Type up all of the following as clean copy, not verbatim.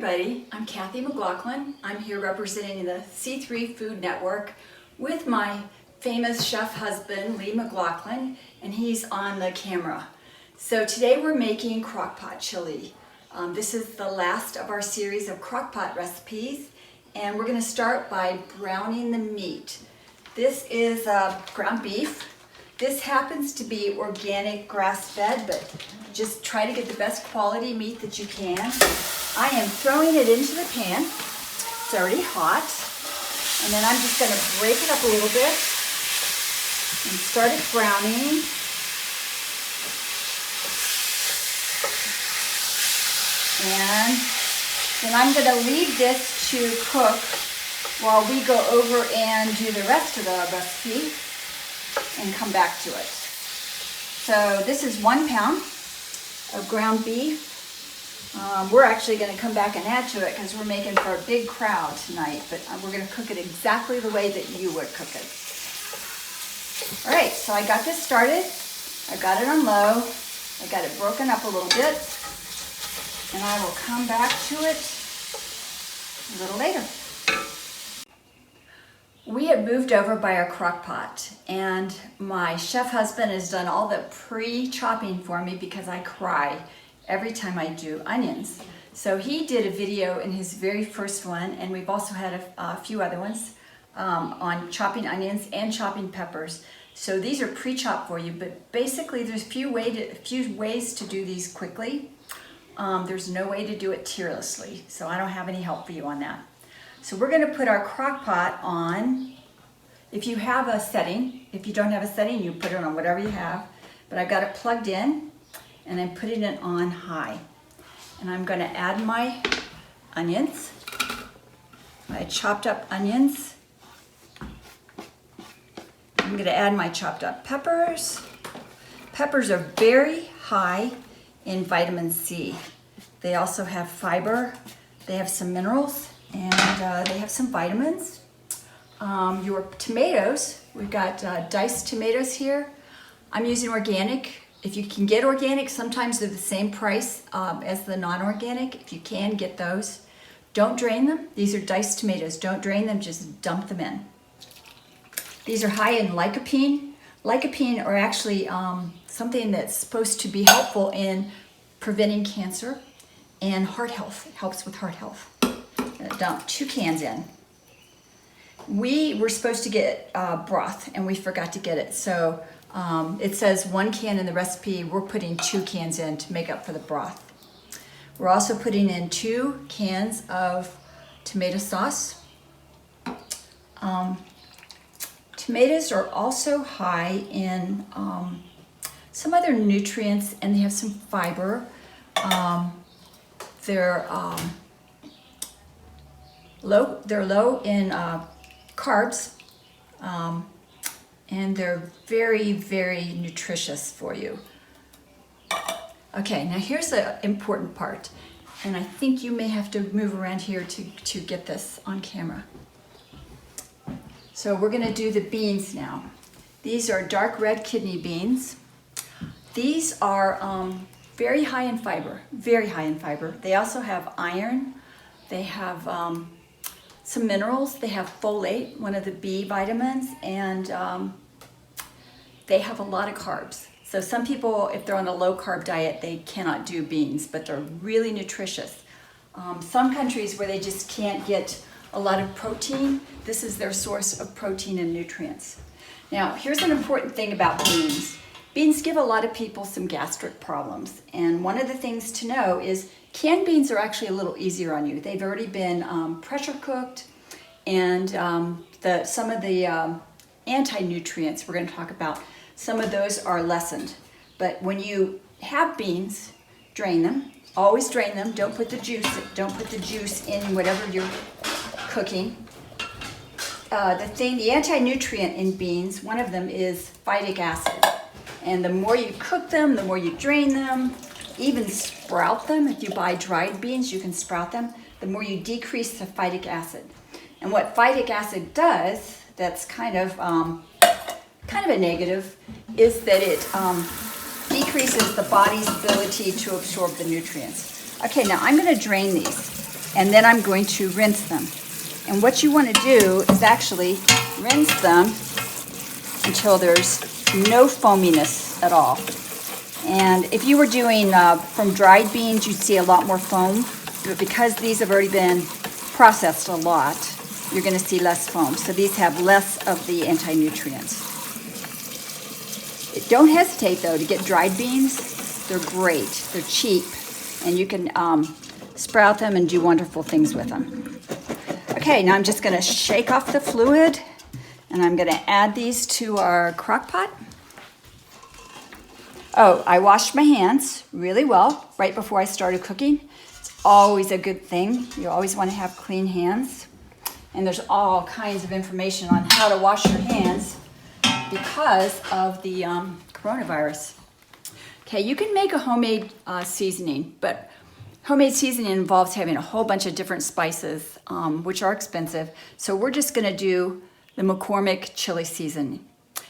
everybody, I'm Kathy McLaughlin. I'm here representing the C3 Food Network with my famous chef husband, Lee McLaughlin, and he's on the camera. So today we're making crock-pot chili. This is the last of our series of crock-pot recipes, and we're going to start by browning the meat. This is ground beef. This happens to be organic grass-fed, but just try to get the best quality meat that you can. I am throwing it into the pan. It's already hot. And then I'm just going to break it up a little bit and start it browning. And then I'm going to leave this to cook while we go over and do the rest of the recipe and come back to it. So this is 1 pound of ground beef. We're actually going to come back and add to it because we're making for a big crowd tonight, but we're going to cook it exactly the way that you would cook it. All right, so I got this started. I got it on low. I got it broken up a little bit, and I will come back to it a little later. We have moved over by our crock pot, and my chef husband has done all the pre-chopping for me because I cry every time I do onions. So he did a video in his very first one, and we've also had a few other ones on chopping onions and chopping peppers. So these are pre-chopped for you, but basically there's a few ways to do these quickly. There's no way to do it tearlessly, so I don't have any help for you on that. So we're going to put our crock pot on. If you have a setting, if you don't have a setting, you put it on whatever you have. But I've got it plugged in, and I'm putting it on high. And I'm going to add my onions, my chopped up onions. I'm going to add my chopped up peppers. Peppers are very high in vitamin C. They also have fiber, they have some minerals, and they have some vitamins. Your tomatoes, we've got diced tomatoes here. I'm using organic. If you can get organic, sometimes they're the same price as the non-organic. If you can, get those. Don't drain them. These are diced tomatoes. Don't drain them, just dump them in. These are high in lycopene. Lycopene are actually something that's supposed to be helpful in preventing cancer and heart health. It helps with heart health. I'm gonna dump 2 cans in. We were supposed to get broth, and we forgot to get it. So it says 1 can in the recipe. We're putting 2 cans in to make up for the broth. We're also putting in 2 cans of tomato sauce. Tomatoes are also high in some other nutrients, and they have some fiber. They're low in carbs, and they're very, very nutritious for you. Okay, now here's the important part, and I think you may have to move around here to get this on camera. So we're gonna do the beans now. These are dark red kidney beans. These are very high in fiber, very high in fiber. They also have iron. They have some minerals. They have folate, one of the B vitamins, and they have a lot of carbs. So some people, if they're on a low carb diet, they cannot do beans, but they're really nutritious. Some countries where they just can't get a lot of protein, this is their source of protein and nutrients. Now, here's an important thing about beans. Beans give a lot of people some gastric problems, and one of the things to know is canned beans are actually a little easier on you. They've already been pressure cooked, and some of the anti-nutrients we're going to talk about, some of those are lessened. But when you have beans, drain them. Always drain them. Don't put the juice in whatever you're cooking. The anti-nutrient in beans, one of them is phytic acid. And the more you cook them, the more you drain them, even sprout them. If you buy dried beans, you can sprout them. The more you decrease the phytic acid. And what phytic acid does, that's kind of a negative, is that it decreases the body's ability to absorb the nutrients. Okay, now I'm going to drain these. and then I'm going to rinse them. And what you want to do is actually rinse them until there's no foaminess at all. And if you were doing from dried beans, you'd see a lot more foam. But because these have already been processed a lot, you're going to see less foam. So these have less of the anti-nutrients. Don't hesitate, though, to get dried beans. They're great. They're cheap. And you can sprout them and do wonderful things with them. Okay, now I'm just going to shake off the fluid. And I'm going to add these to our crock pot. Oh, I washed my hands really well right before I started cooking. It's always a good thing. You always want to have clean hands. And there's all kinds of information on how to wash your hands because of the coronavirus. Okay, you can make a homemade seasoning, but homemade seasoning involves having a whole bunch of different spices, which are expensive. So we're just going to do the McCormick chili seasoning.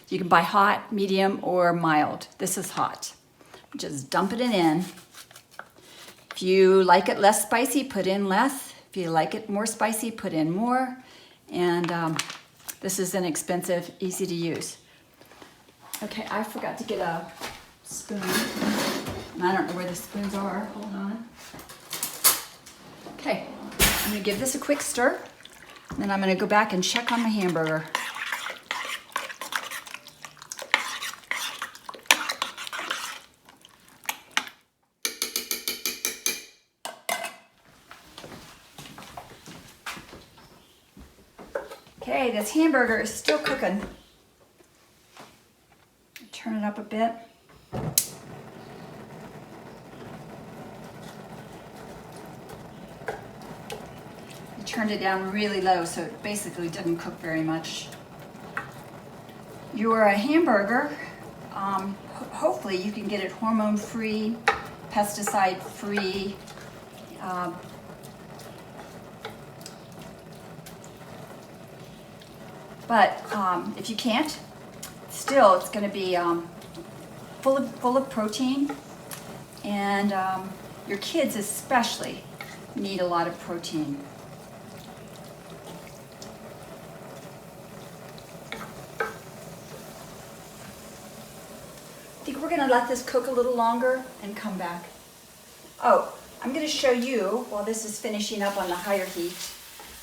You can buy hot, medium, or mild. This is hot. Just dump it in. If you like it less spicy, put in less. If you like it more spicy, put in more. And this is inexpensive, easy to use. Okay, I forgot to get a spoon. And I don't know where the spoons are. Hold on. Okay, I'm gonna give this a quick stir. And then I'm gonna go back and check on my hamburger. Okay, this hamburger is still cooking. Turn it up a bit. I turned it down really low, so it basically didn't cook very much. Your hamburger, hopefully you can get it hormone-free, pesticide-free. But if you can't, still it's going to be full of protein, and your kids especially need a lot of protein. I think we're going to let this cook a little longer and come back. Oh, I'm going to show you, while this is finishing up on the higher heat,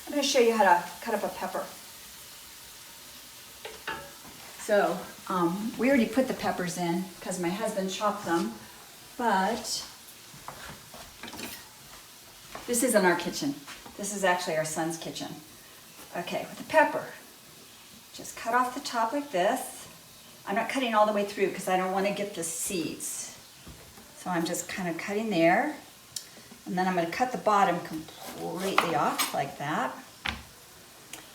I'm going to show you how to cut up a pepper. So, we already put the peppers in because my husband chopped them, but this isn't our kitchen. This is actually our son's kitchen. Okay, with the pepper, just cut off the top like this. I'm not cutting all the way through because I don't want to get the seeds. So I'm just kind of cutting there. And then I'm going to cut the bottom completely off like that.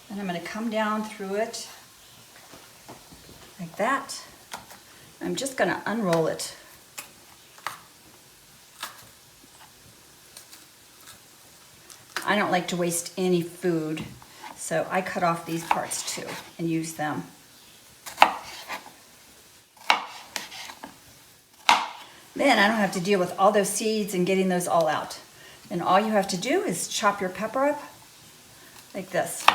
And I'm going to come down through it like that. I'm just going to unroll it. I don't like to waste any food, so I cut off these parts too and use them. Then I don't have to deal with all those seeds and getting those all out. Then all you have to do is chop your pepper up like this.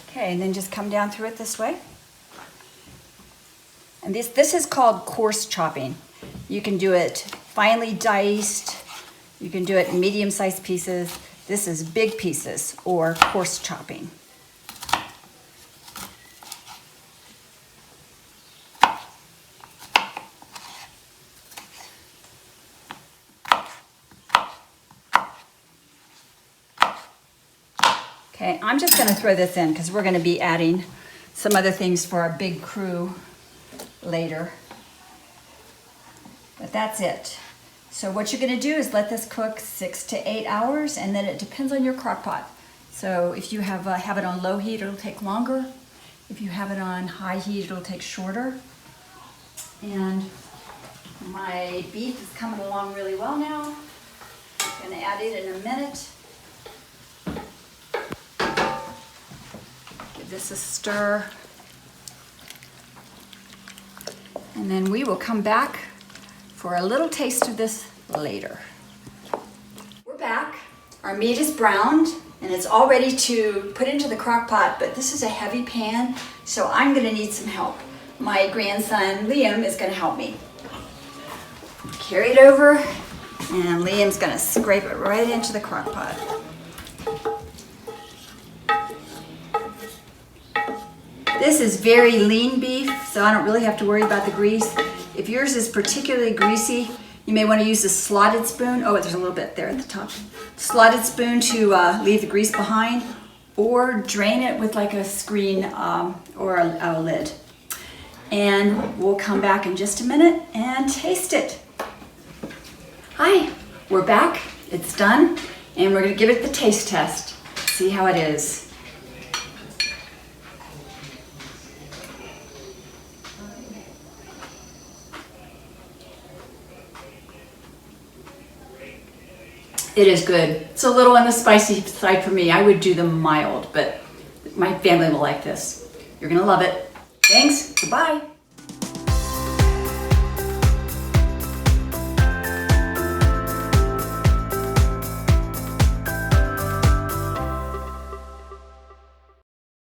Okay, and then just come down through it this way. And this is called coarse chopping. You can do it finely diced. You can do it in medium-sized pieces. This is big pieces or coarse chopping. Okay, I'm just going to throw this in because we're going to be adding some other things for our big crew later. But that's it. So what you're going to do is let this cook 6 to 8 hours, and then it depends on your crock pot. So if you have it on low heat, it'll take longer. If you have it on high heat, it'll take shorter. And my beef is coming along really well now. Gonna add it in a minute. Give this a stir. And then we will come back for a little taste of this later. We're back. Our meat is browned and it's all ready to put into the crock pot, but this is a heavy pan, so I'm gonna need some help. My grandson, Liam, is gonna help me. Carry it over, and Liam's gonna scrape it right into the crock pot. This is very lean beef, so I don't really have to worry about the grease. If yours is particularly greasy, you may want to use a slotted spoon. Oh, there's a little bit there at the top. Slotted spoon to leave the grease behind, or drain it with like a screen or a lid. And we'll come back in just a minute and taste it. Hi, we're back. It's done, and we're going to give it the taste test. See how it is. It is good. It's a little on the spicy side for me. I would do them mild, but my family will like this. You're gonna love it. Thanks, goodbye.